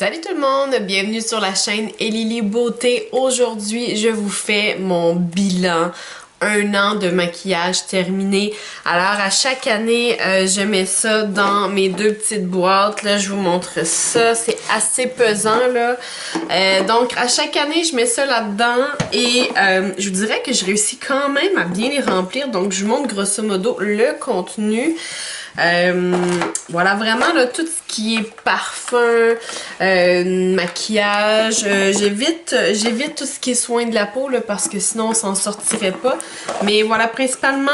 Salut tout le monde, bienvenue sur la chaîne Elili Beauté. Aujourd'hui, je vous fais mon bilan. 1 an de maquillage terminé. Alors à chaque année, je mets ça dans mes 2 petites boîtes. Là, je vous montre ça. C'est assez pesant là. Donc à chaque année, je mets ça là-dedans et je vous dirais que je réussis quand même à bien les remplir. Donc je vous montre grosso modo le contenu. Voilà, vraiment là, tout ce qui est parfum, maquillage, j'évite tout ce qui est soin de la peau là, parce que sinon on s'en sortirait pas. Mais voilà, principalement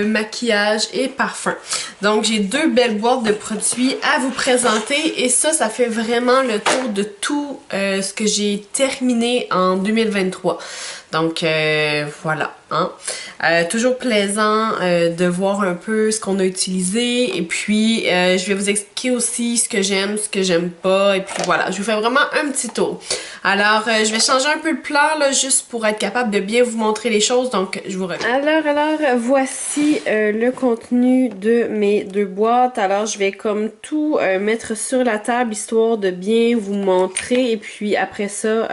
maquillage et parfum. Donc j'ai 2 belles boîtes de produits à vous présenter et ça fait vraiment le tour de tout ce que j'ai terminé en 2023. Donc voilà, hein. Toujours plaisant de voir un peu ce qu'on a utilisé et puis je vais vous expliquer aussi ce que j'aime pas et puis voilà, je vous fais vraiment un petit tour. Alors je vais changer un peu le plan là juste pour être capable de bien vous montrer les choses, donc je vous reviens. Alors voici le contenu de mes 2 boîtes. Alors je vais comme tout mettre sur la table histoire de bien vous montrer et puis après ça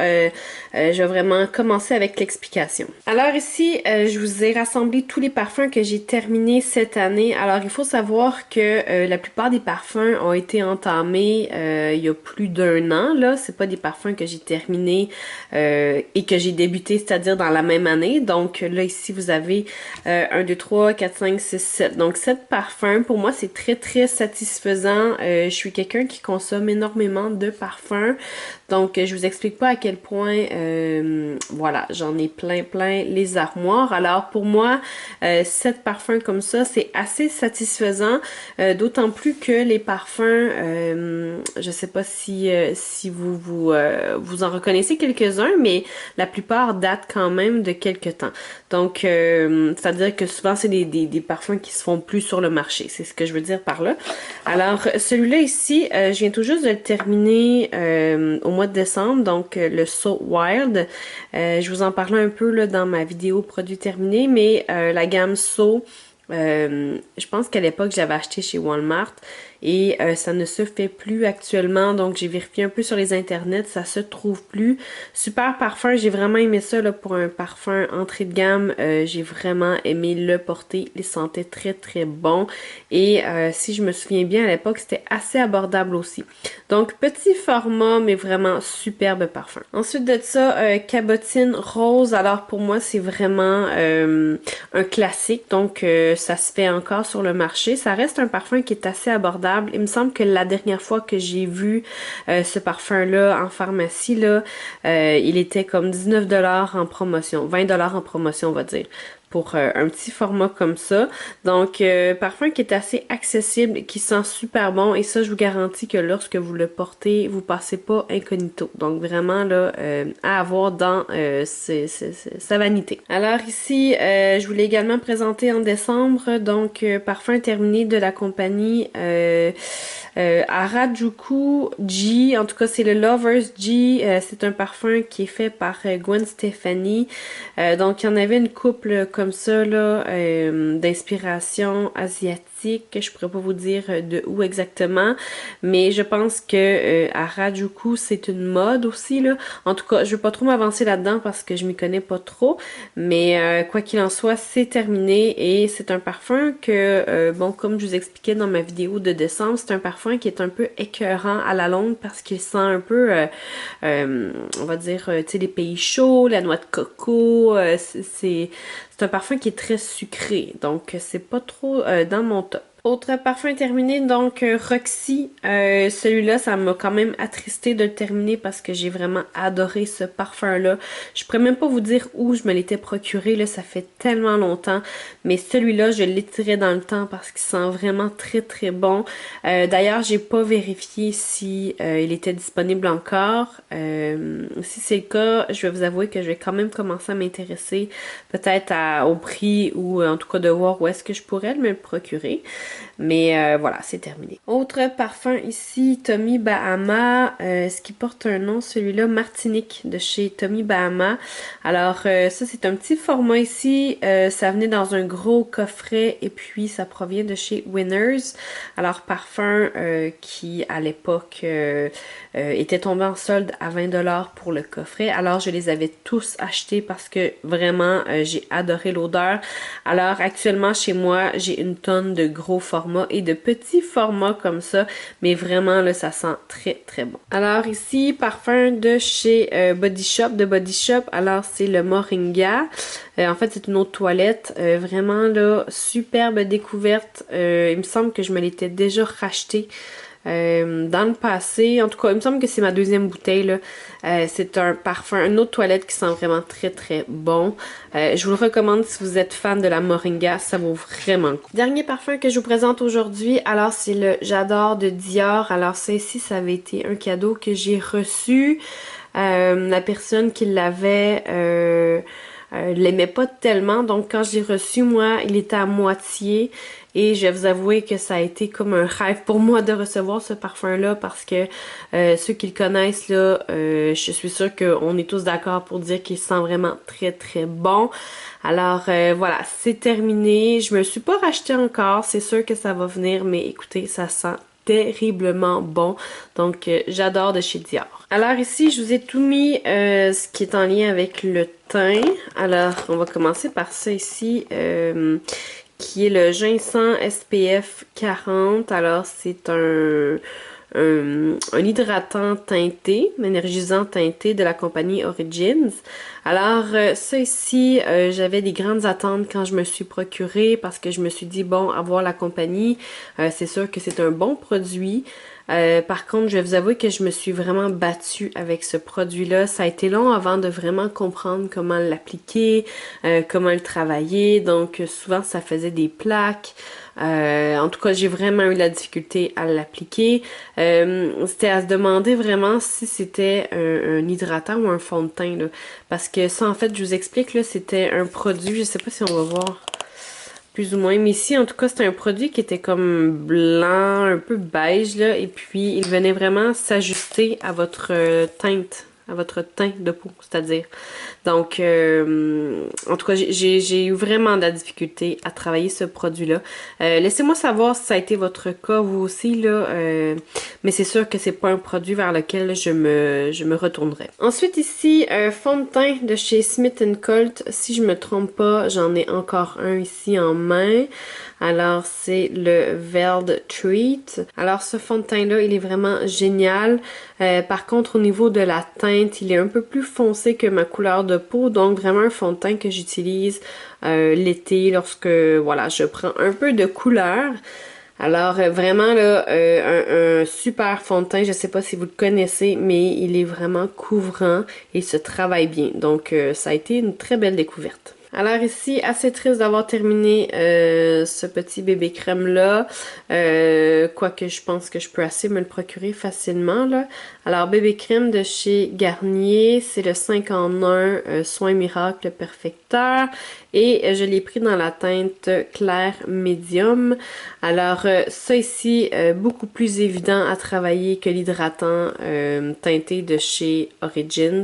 je vais vraiment commencer avec l'explication. Alors ici, je vous ai rassemblé tous les parfums que j'ai terminés cette année. Alors il faut savoir que la plupart des parfums ont été entamés il y a plus d'1 an. Là, c'est pas des parfums que j'ai terminés et que j'ai débuté, c'est-à-dire dans la même année. Donc là ici, vous avez 1, 2, 3, 4, 5, 6, 7. Donc 7 parfums. Pour moi, c'est très satisfaisant. Je suis quelqu'un qui consomme énormément de parfums. Donc, je vous explique pas à quel point, voilà, j'en ai plein les armoires. Alors, pour moi, 7 parfums comme ça, c'est assez satisfaisant. D'autant plus que les parfums, je sais pas si vous en reconnaissez quelques-uns, mais la plupart datent quand même de quelques temps. Donc, c'est-à-dire que souvent, c'est des parfums qui se font plus sur le marché. C'est ce que je veux dire par là. Alors, celui-là ici, je viens tout juste de le terminer au mois de décembre, donc le So Wild. Je vous en parlais un peu là, dans ma vidéo produit terminé, mais la gamme So, je pense qu'à l'époque, j'avais acheté chez Walmart et ça ne se fait plus actuellement, donc j'ai vérifié un peu sur les internets, ça se trouve plus. Super parfum, j'ai vraiment aimé ça là, pour un parfum entrée de gamme, j'ai vraiment aimé le porter, il sentait très bon et si je me souviens bien à l'époque, c'était assez abordable aussi. Donc petit format, mais vraiment superbe parfum. Ensuite de ça, Cabotine Rose, alors pour moi c'est vraiment un classique, donc ça se fait encore sur le marché. Ça reste un parfum qui est assez abordable. Il me semble que la dernière fois que j'ai vu ce parfum-là en pharmacie, là, il était comme 19 $ en promotion, 20 $ en promotion, on va dire, pour un petit format comme ça. Donc, parfum qui est assez accessible, qui sent super bon. Et ça, je vous garantis que lorsque vous le portez, vous passez pas incognito. Donc, vraiment, là, à avoir dans sa vanité. Alors ici, je vous l'ai également présenté en décembre. Donc, parfum terminé de la compagnie Harajuku G, en tout cas c'est le Lovers G, c'est un parfum qui est fait par Gwen Stefani. Donc il y en avait une couple comme ça là, d'inspiration asiatique. Je pourrais pas vous dire de où exactement, mais je pense que Harajuku c'est une mode aussi là. En tout cas, je vais pas trop m'avancer là-dedans parce que je m'y connais pas trop, mais quoi qu'il en soit, c'est terminé et c'est un parfum que bon, comme je vous expliquais dans ma vidéo de décembre, c'est un parfum qui est un peu écœurant à la longue parce qu'il sent un peu on va dire tu sais les pays chauds, la noix de coco, c'est un parfum qui est très sucré, donc c'est pas trop dans mon top. Autre parfum terminé, donc Roxy. Celui-là, ça m'a quand même attristé de le terminer parce que j'ai vraiment adoré ce parfum-là. Je pourrais même pas vous dire où je me l'étais procuré, là, ça fait tellement longtemps. Mais celui-là, je l'étirais dans le temps parce qu'il sent vraiment très bon. D'ailleurs, j'ai pas vérifié si il était disponible encore. Si c'est le cas, je vais vous avouer que je vais quand même commencer à m'intéresser peut-être au prix ou en tout cas de voir où est-ce que je pourrais me le procurer. Mais voilà, c'est terminé. Autre parfum ici, Tommy Bahama, ce qui porte un nom, celui-là, Martinique, de chez Tommy Bahama. Alors ça, c'est un petit format ici. Ça venait dans un gros coffret et puis ça provient de chez Winners. Alors parfum qui, à l'époque, était tombé en solde à 20$ pour le coffret. Alors je les avais tous achetés parce que vraiment, j'ai adoré l'odeur. Alors actuellement, chez moi, j'ai une tonne de gros formats et de petits formats comme ça, mais vraiment là, ça sent très très bon. Alors ici, parfum de chez Body Shop, de Body Shop. Alors c'est le Moringa. En fait, c'est une eau de toilette. Vraiment là, superbe découverte. Il me semble que je me l'étais déjà racheté dans le passé. En tout cas, il me semble que c'est ma deuxième bouteille là. C'est un parfum, une eau de toilette qui sent vraiment très très bon. Je vous le recommande si vous êtes fan de la Moringa, ça vaut vraiment le coup. Dernier parfum que je vous présente aujourd'hui, alors c'est le J'adore de Dior. Alors ça ici, ça avait été un cadeau que j'ai reçu. La personne qui l'avait l'aimait pas tellement, donc quand je l'ai reçu, moi, il était à moitié. Et je vais vous avouer que ça a été comme un rêve pour moi de recevoir ce parfum-là parce que ceux qui le connaissent, là, je suis sûre qu'on est tous d'accord pour dire qu'il sent vraiment très très bon. Alors voilà, c'est terminé. Je me suis pas racheté encore, c'est sûr que ça va venir, mais écoutez, ça sent terriblement bon. Donc j'adore de chez Dior. Alors ici, je vous ai tout mis ce qui est en lien avec le teint. Alors, on va commencer par ça ici. Qui est le ginseng SPF 40. Alors, c'est un hydratant teinté, énergisant teinté de la compagnie Origins. Alors, ça ici, j'avais des grandes attentes quand je me suis procuré parce que je me suis dit, bon, avoir la compagnie, c'est sûr que c'est un bon produit. Par contre, je vais vous avouer que je me suis vraiment battue avec ce produit-là. Ça a été long avant de vraiment comprendre comment l'appliquer, comment le travailler. Donc, souvent, ça faisait des plaques. En tout cas, j'ai vraiment eu la difficulté à l'appliquer. C'était à se demander vraiment si c'était un hydratant ou un fond de teint, là. Parce que ça, en fait, je vous explique, là, c'était un produit, je sais pas si on va voir plus ou moins, mais ici, en tout cas, c'était un produit qui était comme blanc, un peu beige, là, et puis il venait vraiment s'ajuster à votre teinte, à votre teint de peau, c'est-à-dire. Donc, en tout cas, j'ai eu vraiment de la difficulté à travailler ce produit-là. Laissez-moi savoir si ça a été votre cas, vous aussi, là, mais c'est sûr que c'est pas un produit vers lequel je me retournerai. Ensuite, ici, fond de teint de chez Smith Colt. Si je me trompe pas, j'en ai encore un ici en main. Alors, c'est le Veld Treat. Alors, ce fond de teint-là, il est vraiment génial. Par contre, au niveau de la teinte, il est un peu plus foncé que ma couleur de peau. Donc, vraiment un fond de teint que j'utilise l'été lorsque, voilà, je prends un peu de couleur. Alors, vraiment, là, un super fond de teint. Je sais pas si vous le connaissez, mais il est vraiment couvrant et se travaille bien. Donc, ça a été une très belle découverte. Alors ici, assez triste d'avoir terminé ce petit bébé crème là, quoique je pense que je peux assez me le procurer facilement là. Alors bébé crème de chez Garnier, c'est le 5 en 1 Soin Miracle Perfecteur et je l'ai pris dans la teinte clair médium. Alors ça ici, beaucoup plus évident à travailler que l'hydratant teinté de chez Origins.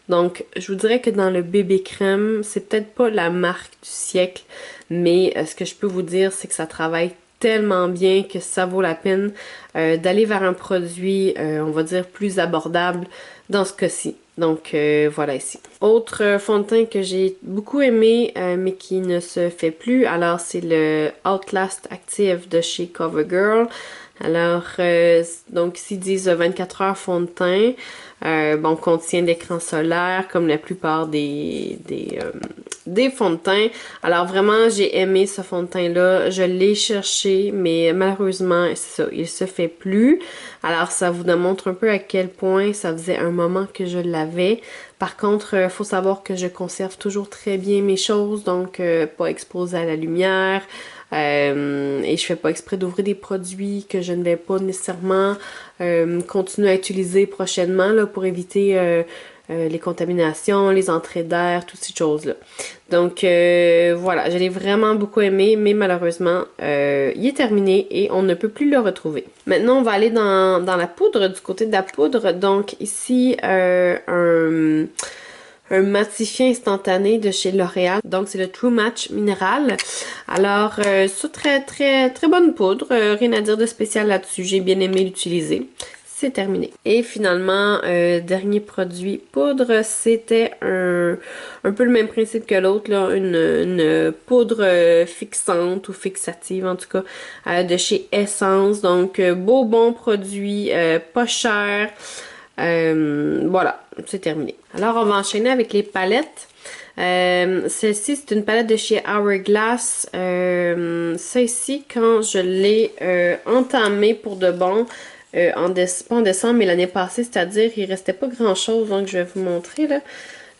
Donc, je vous dirais que dans le bébé crème, c'est peut-être pas la marque du siècle, mais ce que je peux vous dire, c'est que ça travaille tellement bien que ça vaut la peine d'aller vers un produit, on va dire, plus abordable dans ce cas-ci. Donc, voilà ici. Autre fond de teint que j'ai beaucoup aimé, mais qui ne se fait plus, alors c'est le Outlast Active de chez CoverGirl. Alors, donc ici, ils disent 24 heures fond de teint. Bon, contient d'écran solaire comme la plupart des fonds de teint. Alors vraiment, j'ai aimé ce fond de teint-là. Je l'ai cherché, mais malheureusement, c'est ça, il se fait plus. Alors ça vous démontre un peu à quel point ça faisait un moment que je l'avais. Par contre, faut savoir que je conserve toujours très bien mes choses, donc pas exposé à la lumière. Et je fais pas exprès d'ouvrir des produits que je ne vais pas nécessairement continuer à utiliser prochainement là, pour éviter les contaminations, les entrées d'air, toutes ces choses-là. Donc voilà, je l'ai vraiment beaucoup aimé, mais malheureusement, il est terminé et on ne peut plus le retrouver. Maintenant, on va aller dans la poudre, du côté de la poudre. Donc ici, un matifiant instantané de chez L'Oréal. Donc, c'est le True Match Minéral. Alors, c'est très bonne poudre. Rien à dire de spécial là-dessus. J'ai bien aimé l'utiliser. C'est terminé. Et finalement, dernier produit poudre, c'était un peu le même principe que l'autre, là, une poudre fixante ou fixative en tout cas, de chez Essence. Donc, beau bon produit, pas cher. Voilà, c'est terminé. Alors, on va enchaîner avec les palettes. Celle-ci, c'est une palette de chez Hourglass. Ça ici, quand je l'ai entamée pour de bon, pas en décembre, mais l'année passée, c'est-à-dire, il restait pas grand-chose, donc je vais vous montrer, là.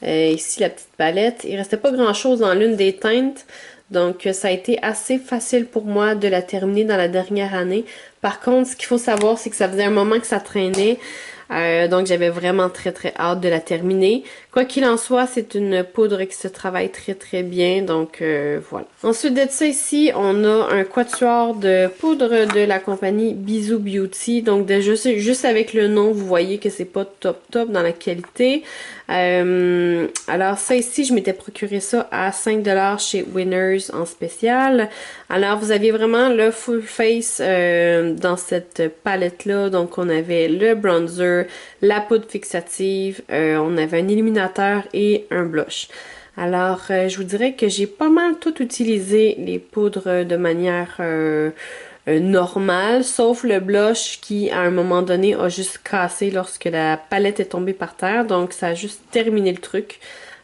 Ici, la petite palette. Il restait pas grand-chose dans l'une des teintes. Donc, ça a été assez facile pour moi de la terminer dans la dernière année. Par contre, ce qu'il faut savoir, c'est que ça faisait un moment que ça traînait. Donc j'avais vraiment très hâte de la terminer. Quoi qu'il en soit, c'est une poudre qui se travaille très bien, donc voilà. Ensuite de ça ici, on a un quatuor de poudre de la compagnie Bisou Beauty. Donc déjà, juste avec le nom, vous voyez que c'est pas top dans la qualité. Alors ça ici, je m'étais procuré ça à 5$ chez Winners en spécial. Alors vous aviez vraiment le full face dans cette palette là. Donc on avait le bronzer, la poudre fixative, on avait un illuminateur et un blush. Alors je vous dirais que j'ai pas mal tout utilisé les poudres de manière normale, sauf le blush qui à un moment donné a juste cassé lorsque la palette est tombée par terre, donc ça a juste terminé le truc.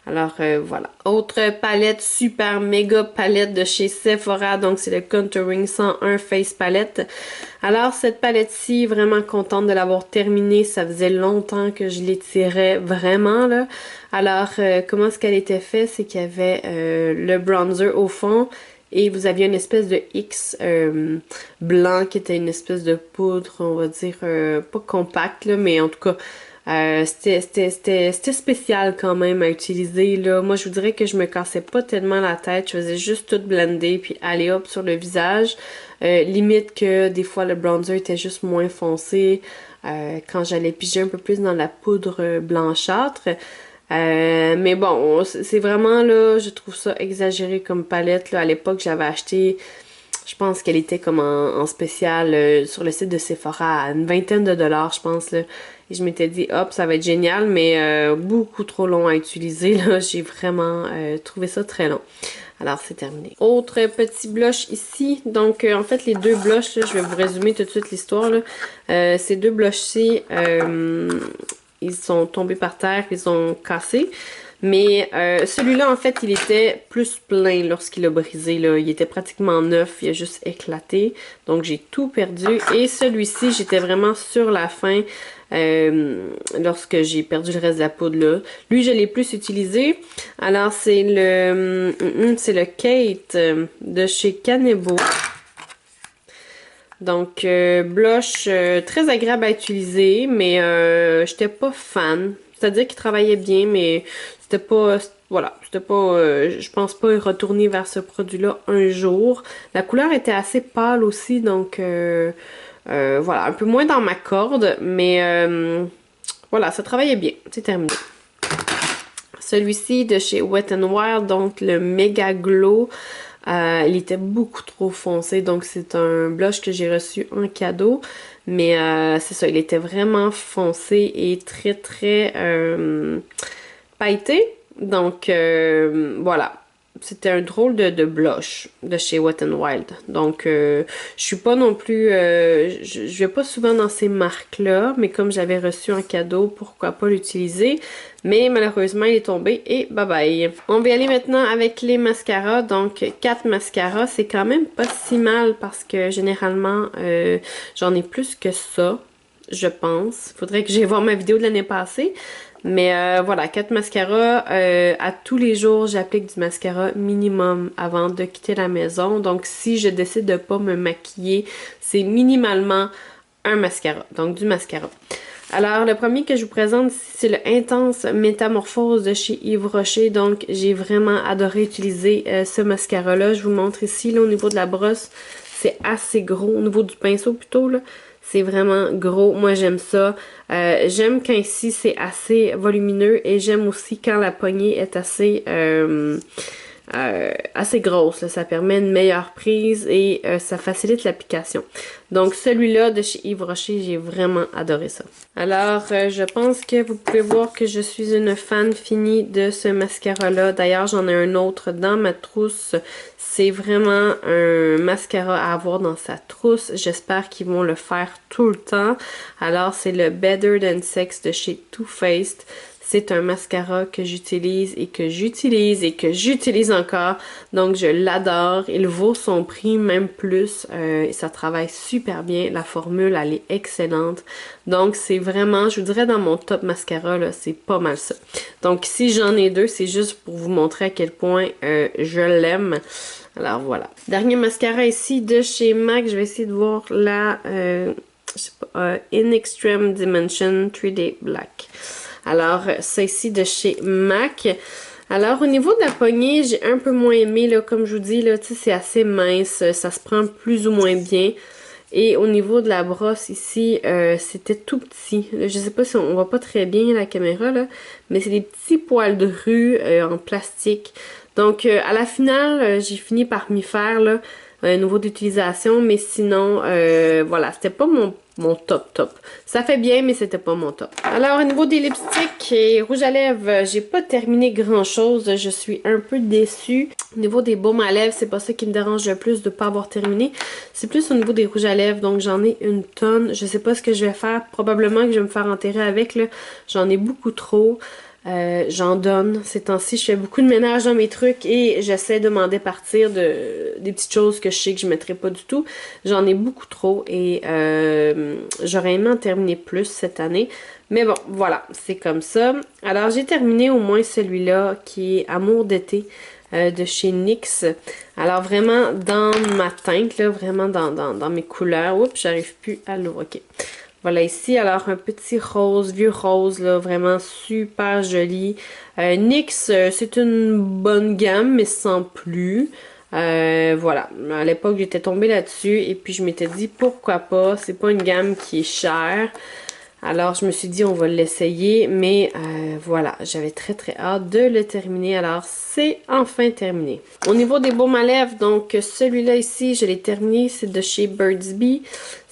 Alors voilà. Autre palette, super méga palette de chez Sephora, donc c'est le Contouring 101 Face Palette. Alors cette palette-ci, vraiment contente de l'avoir terminée, ça faisait longtemps que je l'étirais vraiment là. Alors comment est-ce qu'elle était faite, c'est qu'il y avait le bronzer au fond et vous aviez une espèce de X blanc qui était une espèce de poudre, on va dire, pas compacte là, mais en tout cas c'était spécial quand même à utiliser là. Moi je vous dirais que je me cassais pas tellement la tête, je faisais juste tout blender puis aller hop sur le visage. Limite que des fois le bronzer était juste moins foncé quand j'allais piger un peu plus dans la poudre blanchâtre. Mais bon, c'est vraiment là, je trouve ça exagéré comme palette là. À l'époque j'avais acheté, je pense qu'elle était comme en spécial sur le site de Sephora à une vingtaine de dollars, je pense là. Et je m'étais dit, hop, ça va être génial, mais beaucoup trop long à utiliser là. J'ai vraiment trouvé ça très long. Alors, c'est terminé. Autre petit blush ici. Donc, en fait, les deux blushs, là, je vais vous résumer tout de suite l'histoire. Ces deux blushs-ci, ils sont tombés par terre, ils sont cassés. Mais celui-là, en fait, il était plus plein lorsqu'il a brisé. Là. Il était pratiquement neuf, il a juste éclaté. Donc, j'ai tout perdu. Et celui-ci, j'étais vraiment sur la fin lorsque j'ai perdu le reste de la poudre là. Lui, je l'ai plus utilisé. Alors, c'est le Kate de chez Kanebo. Donc, blush très agréable à utiliser, mais j'étais pas fan. C'est-à-dire qu'il travaillait bien, mais c'était pas, voilà, c'était pas, je pense pas y retourner vers ce produit-là un jour. La couleur était assez pâle aussi, donc voilà, un peu moins dans ma corde, mais voilà, ça travaillait bien. C'est terminé. Celui-ci de chez Wet n Wild, donc le Mega Glow. Il était beaucoup trop foncé, donc c'est un blush que j'ai reçu en cadeau. Mais c'est ça, il était vraiment foncé et très pailleté. Donc voilà, c'était un drôle de blush de chez Wet n Wild. Donc je suis pas non plus, je vais pas souvent dans ces marques-là, mais comme j'avais reçu en cadeau, pourquoi pas l'utiliser. Mais malheureusement, il est tombé et bye bye. On va y aller maintenant avec les mascaras. Donc, 4 mascaras, c'est quand même pas si mal parce que généralement, j'en ai plus que ça, je pense. Faudrait que j'aille voir ma vidéo de l'année passée. Mais voilà, 4 mascaras. À tous les jours, j'applique du mascara minimum avant de quitter la maison. Donc, si je décide de pas me maquiller, c'est minimalement un mascara. Donc, du mascara. Alors, le premier que je vous présente ici, c'est le Intense Métamorphose de chez Yves Rocher. Donc, j'ai vraiment adoré utiliser ce mascara-là. Je vous montre ici, là, au niveau de la brosse, c'est assez gros. Au niveau du pinceau, plutôt, là, c'est vraiment gros. Moi, j'aime ça. J'aime quand ici, c'est assez volumineux et j'aime aussi quand la poignée est assez grosse, là. Ça permet une meilleure prise et ça facilite l'application. Donc celui-là de chez Yves Rocher, j'ai vraiment adoré ça. Alors je pense que vous pouvez voir que je suis une fan finie de ce mascara-là. D'ailleurs j'en ai un autre dans ma trousse. C'est vraiment un mascara à avoir dans sa trousse. J'espère qu'ils vont le faire tout le temps. Alors c'est le Better Than Sex de chez Too Faced. C'est un mascara que j'utilise et que j'utilise et que j'utilise encore. Donc, je l'adore. Il vaut son prix, même plus. Ça travaille super bien. La formule, elle est excellente. Donc, c'est vraiment, je vous dirais, dans mon top mascara, là, c'est pas mal ça. Donc, si j'en ai deux, c'est juste pour vous montrer à quel point je l'aime. Alors, voilà. Dernier mascara ici de chez MAC. Je vais essayer de voir la, je sais pas, In Extreme Dimension 3D Black. Alors, ça ici de chez MAC. Alors, au niveau de la poignée, j'ai un peu moins aimé, là, comme je vous dis, là, tu sais, c'est assez mince, ça se prend plus ou moins bien. Et au niveau de la brosse ici, c'était tout petit. Là, je sais pas si on voit pas très bien la caméra, là, mais c'est des petits poils de rue en plastique. Donc, à la finale, j'ai fini par m'y faire, là, un niveau d'utilisation, mais sinon, voilà, c'était pas mon top. Ça fait bien, mais c'était pas mon top. Alors, au niveau des lipsticks et rouge à lèvres, j'ai pas terminé grand chose. Je suis un peu déçue. Au niveau des baumes à lèvres, c'est pas ça qui me dérange le plus de pas avoir terminé. C'est plus au niveau des rouges à lèvres, donc j'en ai une tonne. Je sais pas ce que je vais faire. Probablement que je vais me faire enterrer avec, là. J'en ai beaucoup trop. J'en donne. Ces temps-ci, je fais beaucoup de ménage dans mes trucs et j'essaie de m'en départir des petites choses que je sais que je mettrai pas du tout. J'en ai beaucoup trop et j'aurais aimé en terminer plus cette année. Mais bon, voilà, c'est comme ça. Alors, j'ai terminé au moins celui-là qui est Amour d'été de chez NYX. Alors, vraiment dans ma teinte, là, vraiment dans mes couleurs. Oups, j'arrive plus à l'ouvrir. OK. Voilà ici, alors un petit rose, vieux rose, là, vraiment super joli. NYX, c'est une bonne gamme, mais sans plus. Voilà, à l'époque j'étais tombée là-dessus et puis je m'étais dit pourquoi pas, c'est pas une gamme qui est chère. Alors je me suis dit on va l'essayer, mais voilà, j'avais très hâte de le terminer. Alors c'est enfin terminé. Au niveau des baumes à lèvres, donc celui-là ici, je l'ai terminé, c'est de chez Burt's Bees.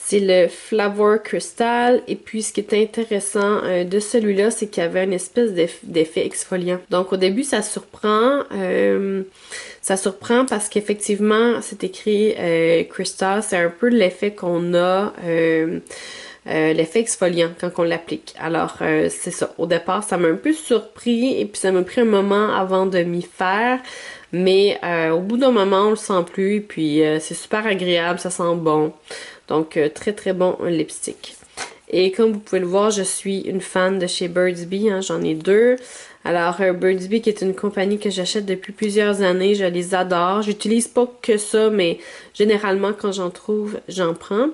C'est le Flavor Crystal. Et puis, ce qui est intéressant de celui-là, c'est qu'il y avait une espèce d'effet exfoliant. Donc, au début, ça surprend. Ça surprend parce qu'effectivement, c'est écrit Crystal. C'est un peu l'effet qu'on a... l'effet exfoliant quand on l'applique. Alors, c'est ça. Au départ, ça m'a un peu surpris et puis ça m'a pris un moment avant de m'y faire. Mais au bout d'un moment, on le sent plus et puis c'est super agréable, ça sent bon. Donc, très bon lipstick. Et comme vous pouvez le voir, je suis une fan de chez Burt's Bees, hein, j'en ai deux. Alors, Burt's Bees qui est une compagnie que j'achète depuis plusieurs années, je les adore. J'utilise pas que ça, mais généralement quand j'en trouve, j'en prends.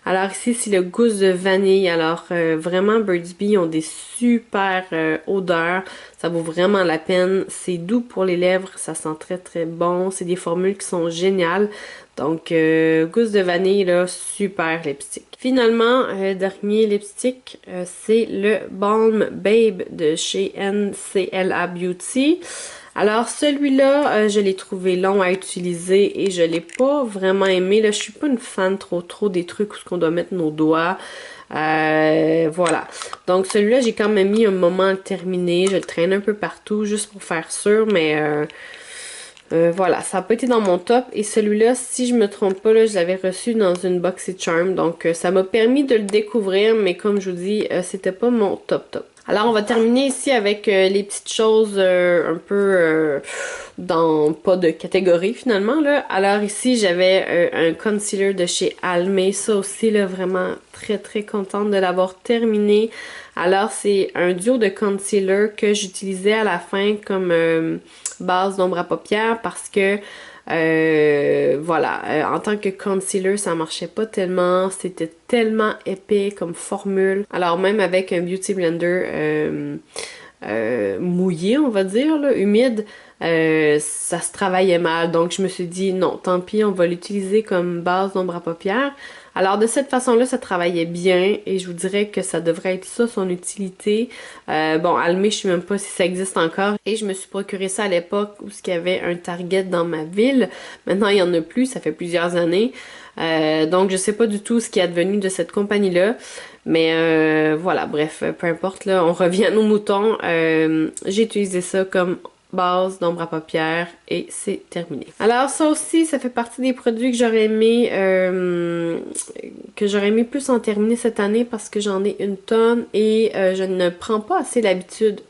Alors ici, c'est le Gousse de vanille. Alors, vraiment, Burt's Bees ont des super odeurs. Ça vaut vraiment la peine. C'est doux pour les lèvres, ça sent très bon. C'est des formules qui sont géniales. Donc, Gousse de vanille, là, super lipstick. Finalement, dernier lipstick, c'est le Balm Babe de chez NCLA Beauty. Alors, celui-là, je l'ai trouvé long à utiliser et je l'ai pas vraiment aimé. Là, je suis pas une fan trop des trucs où on doit mettre nos doigts. Voilà. Donc, celui-là, j'ai quand même mis un moment à le terminer. Je le traîne un peu partout juste pour faire sûr, mais... voilà, ça n'a pas été dans mon top. Et celui-là, si je me trompe pas, là, je l'avais reçu dans une BoxyCharm. Donc, ça m'a permis de le découvrir. Mais comme je vous dis, c'était pas mon top. Alors, on va terminer ici avec les petites choses un peu dans pas de catégorie finalement, là. Alors ici, j'avais un concealer de chez Almay. Ça aussi, là, vraiment très contente de l'avoir terminé. Alors, c'est un duo de concealer que j'utilisais à la fin comme... base d'ombre à paupières parce que voilà, en tant que concealer, ça marchait pas tellement. C'était tellement épais comme formule. Alors même avec un Beauty Blender mouillé, on va dire, là, humide, ça se travaillait mal. Donc je me suis dit non, tant pis, on va l'utiliser comme base d'ombre à paupières. Alors de cette façon-là, ça travaillait bien et je vous dirais que ça devrait être ça son utilité. Bon, Almay, je sais même pas si ça existe encore. Et je me suis procuré ça à l'époque où il y avait un Target dans ma ville. Maintenant, il y en a plus, ça fait plusieurs années. Donc je sais pas du tout ce qui est advenu de cette compagnie-là. Mais voilà, bref, peu importe, là, on revient à nos moutons. J'ai utilisé ça comme base d'ombre à paupières et c'est terminé. Alors ça aussi, ça fait partie des produits que j'aurais aimé plus en terminer cette année parce que j'en ai une tonne et je ne prends pas assez l'habitude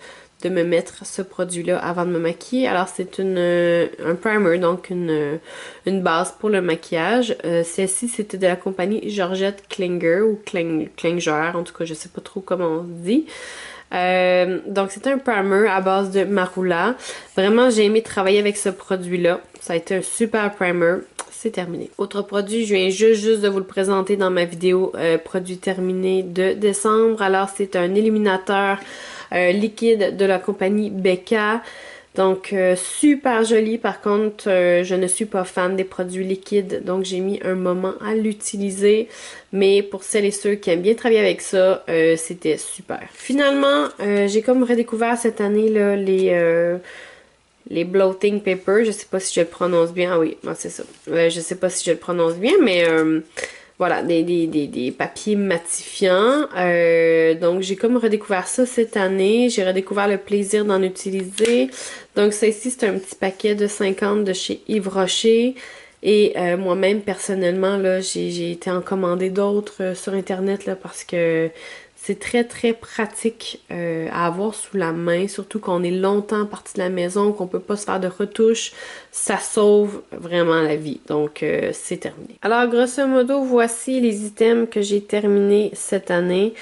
de me mettre ce produit-là avant de me maquiller. Alors c'est un primer, donc une base pour le maquillage. Celle-ci, c'était de la compagnie Georgette Klinger ou Klinger, en tout cas je sais pas trop comment on se dit. Donc c'est un primer à base de Marula. Vraiment j'ai aimé travailler avec ce produit-là. Ça a été un super primer. C'est terminé. Autre produit, je viens juste de vous le présenter dans ma vidéo produit terminé de décembre. Alors c'est un illuminateur liquide de la compagnie Becca. Donc super joli. Par contre, je ne suis pas fan des produits liquides, donc j'ai mis un moment à l'utiliser. Mais pour celles et ceux qui aiment bien travailler avec ça, c'était super. Finalement, j'ai comme redécouvert cette année là, les Blotting Paper. Je sais pas si je le prononce bien. Ah oui, c'est ça. Je sais pas si je le prononce bien, mais voilà, des papiers matifiants. Donc j'ai comme redécouvert ça cette année. J'ai redécouvert le plaisir d'en utiliser. Donc ça ici, c'est un petit paquet de 50 de chez Yves Rocher. Et moi-même, personnellement, là, j'ai été en commander d'autres sur Internet là, parce que c'est très très pratique à avoir sous la main, surtout qu'on est longtemps parti de la maison, qu'on peut pas se faire de retouches. Ça sauve vraiment la vie. Donc c'est terminé. Alors grosso modo, voici les items que j'ai terminés cette année.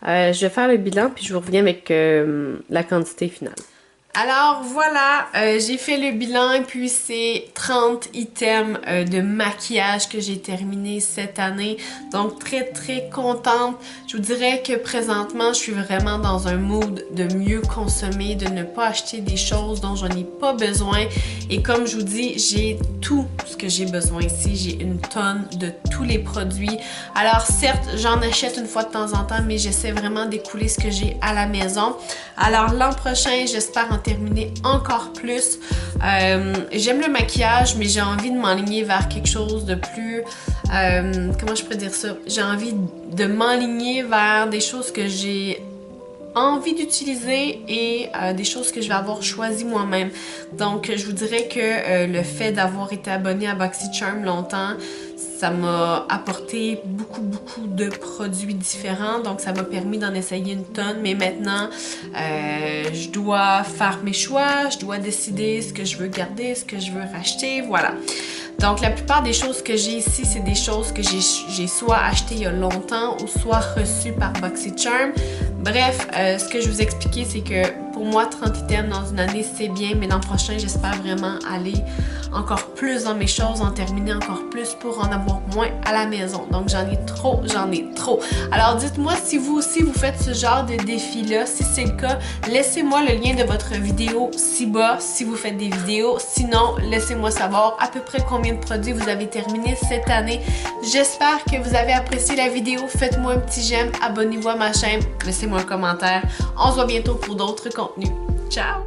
Je vais faire le bilan puis je vous reviens avec la quantité finale. Alors voilà, j'ai fait le bilan et puis c'est 30 items de maquillage que j'ai terminé cette année. Donc très très contente. Je vous dirais que présentement je suis vraiment dans un mood de mieux consommer, de ne pas acheter des choses dont je n'ai pas besoin. Et comme je vous dis, j'ai tout ce que j'ai besoin ici. J'ai une tonne de tous les produits. Alors certes, j'en achète une fois de temps en temps, mais j'essaie vraiment d'écouler ce que j'ai à la maison. Alors l'an prochain, j'espère en terminer encore plus. J'aime le maquillage, mais j'ai envie de m'enligner vers quelque chose de plus... comment je pourrais dire ça? J'ai envie de m'enligner vers des choses que j'ai envie d'utiliser et des choses que je vais avoir choisies moi-même. Donc je vous dirais que le fait d'avoir été abonnée à BoxyCharm longtemps, ça m'a apporté beaucoup de produits différents, donc ça m'a permis d'en essayer une tonne, mais maintenant je dois faire mes choix, je dois décider ce que je veux garder, ce que je veux racheter, voilà. Donc la plupart des choses que j'ai ici, c'est des choses que j'ai soit achetées il y a longtemps ou soit reçues par BoxyCharm. Bref, ce que je vous expliquais, c'est que pour moi, 30 items dans une année, c'est bien, mais l'an prochain, j'espère vraiment aller encore plus dans mes choses, en terminer encore plus pour en avoir moins à la maison. Donc j'en ai trop. Alors dites-moi si vous aussi vous faites ce genre de défi-là. Si c'est le cas, laissez-moi le lien de votre vidéo ci-bas si vous faites des vidéos. Sinon, laissez-moi savoir à peu près combien de produits vous avez terminé cette année. J'espère que vous avez apprécié la vidéo. Faites-moi un petit j'aime, abonnez-vous à ma chaîne, laissez-moi un commentaire. On se voit bientôt pour d'autres contenus. Ciao!